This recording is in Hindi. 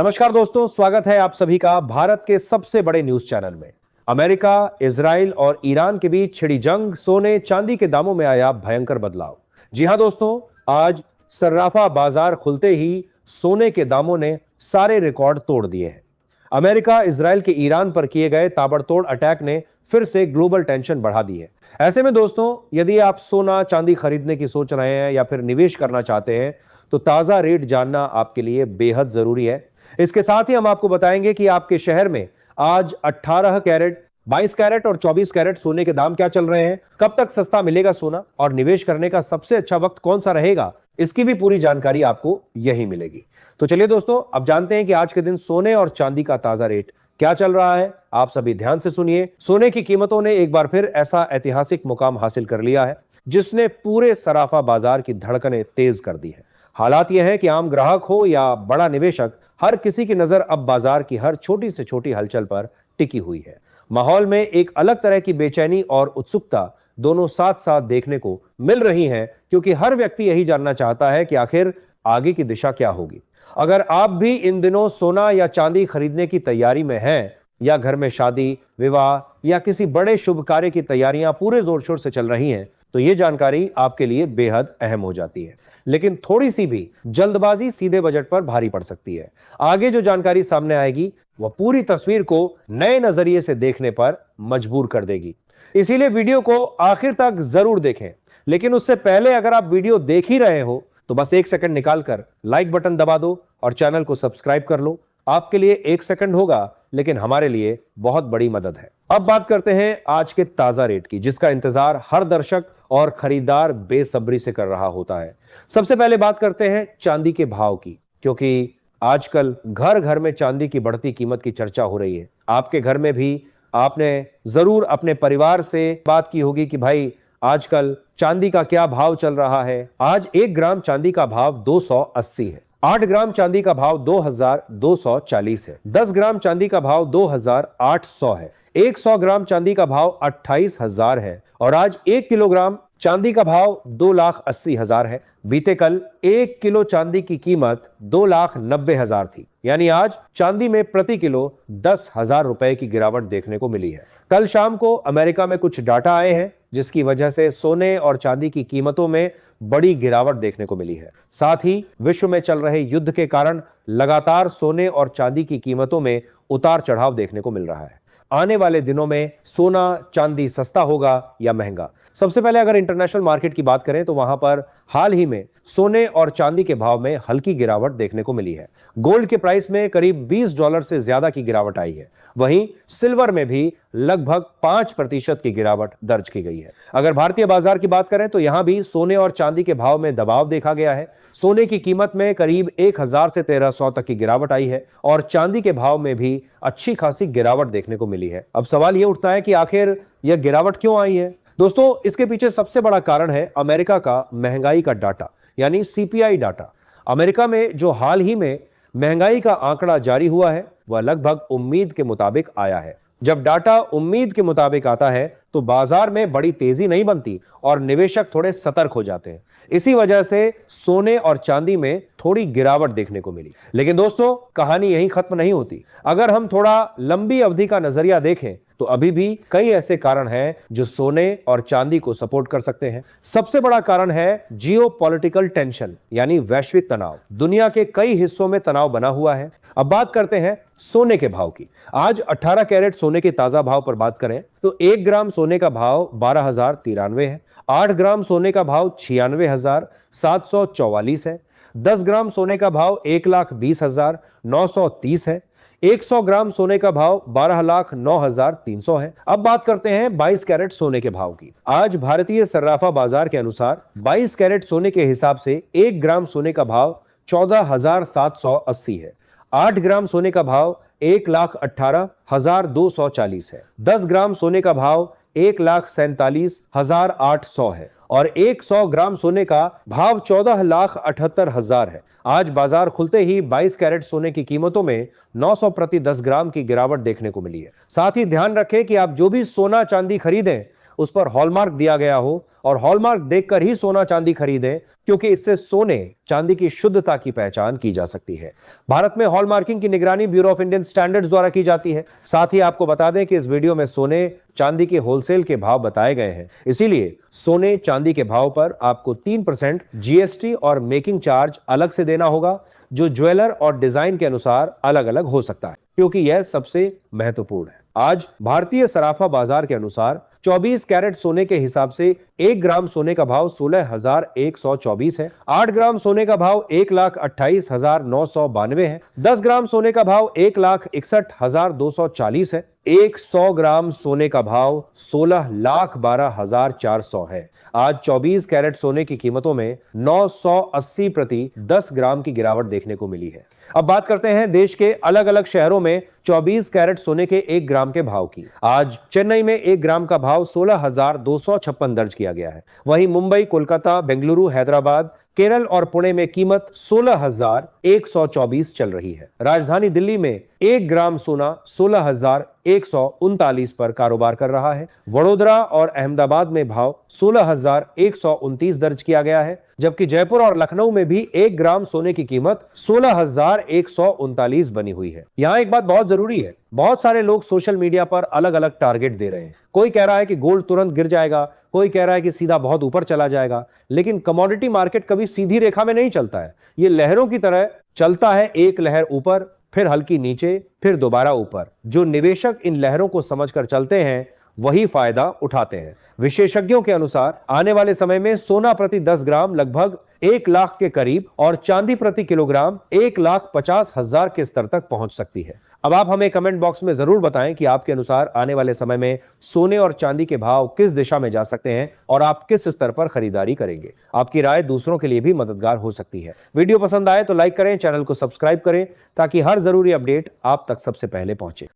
नमस्कार दोस्तों, स्वागत है आप सभी का भारत के सबसे बड़े न्यूज चैनल में। अमेरिका, इजराइल और ईरान के बीच छिड़ी जंग, सोने चांदी के दामों में आया भयंकर बदलाव। जी हां दोस्तों, आज सर्राफा बाजार खुलते ही सोने के दामों ने सारे रिकॉर्ड तोड़ दिए हैं। अमेरिका, इजराइल के ईरान पर किए गए ताबड़तोड़ अटैक ने फिर से ग्लोबल टेंशन बढ़ा दी है। ऐसे में दोस्तों, यदि आप सोना चांदी खरीदने की सोच रहे हैं या फिर निवेश करना चाहते हैं तो ताजा रेट जानना आपके लिए बेहद जरूरी है। इसके साथ ही हम आपको बताएंगे कि आपके शहर में आज 18 कैरेट, 22 कैरेट और 24 कैरेट सोने के दाम क्या चल रहे हैं, कब तक सस्ता मिलेगा सोना और निवेश करने का सबसे अच्छा वक्त कौन सा रहेगा, इसकी भी पूरी जानकारी आपको यही मिलेगी। तो चलिए दोस्तों, अब जानते हैं कि आज के दिन सोने और चांदी का ताजा रेट क्या चल रहा है। आप सभी ध्यान से सुनिए। सोने की कीमतों ने एक बार फिर ऐसा ऐतिहासिक मुकाम हासिल कर लिया है जिसने पूरे सराफा बाजार की धड़कनें तेज कर दी है। हालात यह है कि आम ग्राहक हो या बड़ा निवेशक, हर किसी की नजर अब बाजार की हर छोटी से छोटी हलचल पर टिकी हुई है। माहौल में एक अलग तरह की बेचैनी और उत्सुकता दोनों साथ साथ देखने को मिल रही हैं, क्योंकि हर व्यक्ति यही जानना चाहता है कि आखिर आगे की दिशा क्या होगी। अगर आप भी इन दिनों सोना या चांदी खरीदने की तैयारी में हैं, या घर में शादी, विवाह या किसी बड़े शुभ कार्य की तैयारियां पूरे जोर शोर से चल रही हैं, तो यह जानकारी आपके लिए बेहद अहम हो जाती है। लेकिन थोड़ी सी भी जल्दबाजी सीधे बजट पर भारी पड़ सकती है। आगे जो जानकारी सामने आएगी वह पूरी तस्वीर को नए नजरिए से देखने पर मजबूर कर देगी। इसीलिए वीडियो को आखिर तक जरूर देखें। लेकिन उससे पहले अगर आप वीडियो देख ही रहे हो तो बस एक सेकंड निकालकर लाइक बटन दबा दो और चैनल को सब्सक्राइब कर लो। आपके लिए एक सेकंड होगा, लेकिन हमारे लिए बहुत बड़ी मदद है। अब बात करते हैं आज के ताजा रेट की, जिसका इंतजार हर दर्शक और खरीदार बेसब्री से कर रहा होता है। सबसे पहले बात करते हैं चांदी के भाव की, क्योंकि आजकल घर घर में चांदी की बढ़ती कीमत की चर्चा हो रही है। आपके घर में भी आपने जरूर अपने परिवार से बात की होगी कि भाई आजकल चांदी का क्या भाव चल रहा है। आज 1 ग्राम चांदी का भाव 280 है। 8 ग्राम चांदी का भाव 2240 है। 10 ग्राम चांदी का भाव 2800 है। 100 ग्राम चांदी का भाव 28,000 है। और आज 1 किलोग्राम चांदी का भाव 2,80,000 है। बीते कल 1 किलो चांदी की कीमत 2,90,000 थी। यानी आज चांदी में प्रति किलो 10,000 रुपए की गिरावट देखने को मिली है। कल शाम को अमेरिका में कुछ डाटा आए हैं जिसकी वजह से सोने और चांदी की कीमतों में बड़ी गिरावट देखने को मिली है। साथ ही विश्व में चल रहे युद्ध के कारण लगातार सोने और चांदी की कीमतों में उतार चढ़ाव देखने को मिल रहा है। आने वाले दिनों में सोना चांदी सस्ता होगा या महंगा? सबसे पहले अगर इंटरनेशनल मार्केट की बात करें तो वहां पर हाल ही में सोने और चांदी के भाव में हल्की गिरावट देखने को मिली है। गोल्ड के प्राइस में करीब $20 से ज्यादा की गिरावट आई है। वहीं सिल्वर में भी लगभग 5% की गिरावट दर्ज की गई है। अगर भारतीय बाजार की बात करें तो यहां भी सोने और चांदी के भाव में दबाव देखा गया है। सोने की कीमत में करीब 1,000 से 1,300 तक की गिरावट आई है और चांदी के भाव में भी अच्छी खासी गिरावट देखने को मिली है। अब सवाल यह उठता है कि आखिर यह गिरावट क्यों आई है? दोस्तों, इसके पीछे सबसे बड़ा कारण है अमेरिका का महंगाई का डाटा, यानी सीपीआई डाटा। अमेरिका में जो हाल ही में महंगाई का आंकड़ा जारी हुआ है वह लगभग उम्मीद के मुताबिक आया है। जब डाटा उम्मीद के मुताबिक आता है तो बाजार में बड़ी तेजी नहीं बनती और निवेशक थोड़े सतर्क हो जाते हैं। इसी वजह से सोने और चांदी में थोड़ी गिरावट देखने को मिली। लेकिन दोस्तों, कहानी यहीं खत्म नहीं होती। अगर हम थोड़ा लंबी अवधि का नजरिया देखें तो अभी भी कई ऐसे कारण हैं जो सोने और चांदी को सपोर्ट कर सकते हैं। सबसे बड़ा कारण है जियोपॉलिटिकल टेंशन, यानी वैश्विक तनाव। दुनिया के कई हिस्सों में तनाव बना हुआ है। अब बात करते हैं सोने के भाव की। आज 18 कैरेट सोने के ताजा भाव पर बात करें तो 1 ग्राम सोने का भाव 12,093 है। 8 ग्राम सोने का भाव 96,744 है। 10 ग्राम सोने का भाव 1,20,930 है। 100 ग्राम सोने का भाव 12,09,300 है। अब बात करते हैं 22 कैरेट सोने के भाव की। आज भारतीय सर्राफा बाजार के अनुसार 22 कैरेट सोने के हिसाब से 1 ग्राम सोने का भाव 14,780 है। 8 ग्राम सोने का भाव 1,18,240 है। 10 ग्राम सोने का भाव 1,47,800 है और 100 ग्राम सोने का भाव 14,78,000 है। आज बाजार खुलते ही 22 कैरेट सोने की कीमतों में 900 प्रति 10 ग्राम की गिरावट देखने को मिली है। साथ ही ध्यान रखें कि आप जो भी सोना चांदी खरीदें उस पर हॉलमार्क दिया गया हो और हॉलमार्क देखकर ही सोना चांदी खरीदें, क्योंकि इससे सोने चांदी की शुद्धता की पहचान की जा सकती है। भारत में हॉलमार्किंग की निगरानी ब्यूरो ऑफ इंडियन स्टैंडर्ड्स द्वारा की जाती है। साथ ही आपको बता दें कि इस वीडियो में सोने चांदी के होलसेल के भाव बताए गए हैं, इसीलिए सोने चांदी के भाव पर आपको 3% जीएसटी और मेकिंग चार्ज अलग से देना होगा, जो ज्वेलर और डिजाइन के अनुसार अलग अलग हो सकता है, क्योंकि यह सबसे महत्वपूर्ण है। आज भारतीय सराफा बाजार के अनुसार 24 कैरेट सोने के हिसाब से 1 ग्राम सोने का भाव 16,124 है। 8 ग्राम सोने का भाव 1,28,992 है। 10 ग्राम सोने का भाव 1,61,240 है। 100 ग्राम सोने का भाव 16,12,400 है। आज 24 कैरेट सोने की कीमतों में 980 प्रति 10 ग्राम की गिरावट देखने को मिली है। अब बात करते हैं देश के अलग अलग शहरों में 24 कैरेट सोने के 1 ग्राम के भाव की। आज चेन्नई में 1 ग्राम का भाव 16,256 दर्ज किया गया है। वहीं मुंबई, कोलकाता, बेंगलुरु, हैदराबाद, केरल और पुणे में कीमत 16,124 चल रही है। राजधानी दिल्ली में 1 ग्राम सोना 16,139 पर कारोबार कर रहा है। वडोदरा और अहमदाबाद में भाव 16,129 दर्ज किया गया है, जबकि जयपुर और लखनऊ में भी 1 ग्राम सोने की कीमत 16,139 बनी हुई है। यहाँ एक बात बहुत जरूरी है, बहुत सारे लोग सोशल मीडिया पर अलग अलग टारगेट दे रहे हैं। कोई कह रहा है कि गोल्ड तुरंत गिर जाएगा, कोई कह रहा है कि सीधा बहुत ऊपर चला जाएगा, लेकिन कमोडिटी मार्केट कभी सीधी रेखा में नहीं चलता है। ये लहरों की तरह चलता है, एक लहर ऊपर, फिर हल्की नीचे, फिर दोबारा ऊपर। जो निवेशक इन लहरों को समझकर चलते हैं वही फायदा उठाते हैं। विशेषज्ञों के अनुसार आने वाले समय में सोना प्रति 10 ग्राम लगभग 1 लाख के करीब और चांदी प्रति किलोग्राम 1,50,000 के स्तर तक पहुंच सकती है। अब आप हमें कमेंट बॉक्स में जरूर बताएं कि आपके अनुसार आने वाले समय में सोने और चांदी के भाव किस दिशा में जा सकते हैं और आप किस स्तर पर खरीदारी करेंगे। आपकी राय दूसरों के लिए भी मददगार हो सकती है। वीडियो पसंद आए तो लाइक करें, चैनल को सब्सक्राइब करें, ताकि हर जरूरी अपडेट आप तक सबसे पहले पहुंचे।